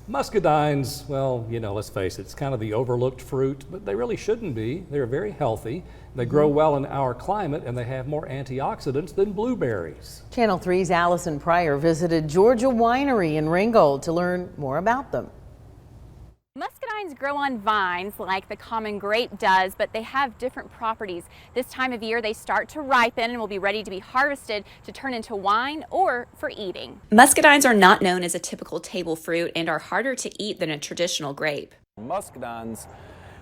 Muscadines, well, let's face it, it's kind of the overlooked fruit, but they really shouldn't be. They're very healthy. They grow well in our climate, and they have more antioxidants than blueberries. Channel 3's Allison Pryor visited Georgia Winery in Ringgold to learn more about them. Muscadines grow on vines like the common grape does, but they have different properties. This time of year, they start to ripen and will be ready to be harvested to turn into wine or for eating. Muscadines are not known as a typical table fruit and are harder to eat than a traditional grape. Muscadines,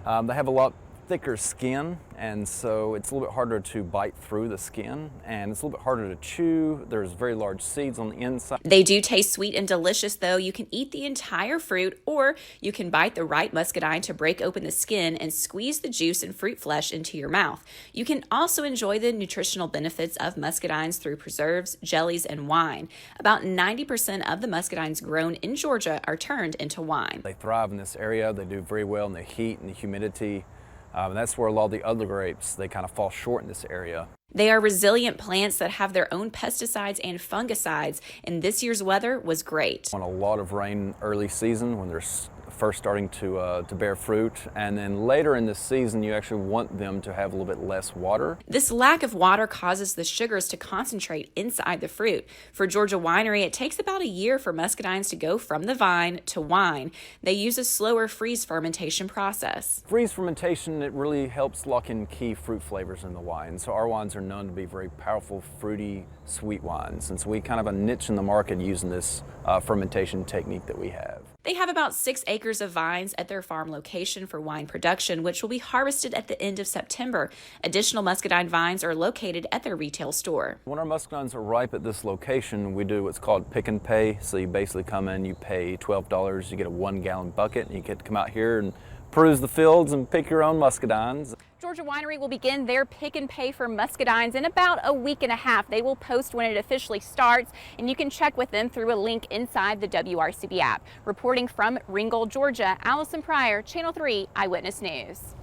they have a lot thicker skin, and so it's a little bit harder to bite through the skin, and it's a little bit harder to chew. There's very large seeds on the inside. They do taste sweet and delicious, though. You can eat the entire fruit, or you can bite the ripe muscadine to break open the skin and squeeze the juice and fruit flesh into your mouth. You can also enjoy the nutritional benefits of muscadines through preserves, jellies, and wine. About 90% of the muscadines grown in Georgia are turned into wine. They thrive in this area. They do very well in the heat and the humidity. And that's where a lot of the other grapes, they kind of fall short in this area. They are resilient plants that have their own pesticides and fungicides, and this year's weather was great. On a lot of rain early season when they're first starting to bear fruit, and then later in the season you actually want them to have a little bit less water. This lack of water causes the sugars to concentrate inside the fruit. For Georgia Winery, it takes about a year for muscadines to go from the vine to wine. They use a slower freeze fermentation process. Freeze fermentation, it really helps lock in key fruit flavors in the wine. So our wines are known to be very powerful, fruity, sweet wines. And so we kind of have a niche in the market using this fermentation technique that we have. They have about 6 acres of vines at their farm location for wine production, which will be harvested at the end of September. Additional muscadine vines are located at their retail store. When our muscadines are ripe at this location, we do what's called pick and pay. So you basically come in, you pay $12, you get a 1-gallon bucket, and you get to come out here and peruse the fields and pick your own muscadines. Georgia Winery will begin their pick and pay for muscadines in about a week and a half. They will post when it officially starts, and you can check with them through a link inside the WRCB app. Reporting from Ringgold, Georgia, Allison Pryor, Channel 3 Eyewitness News.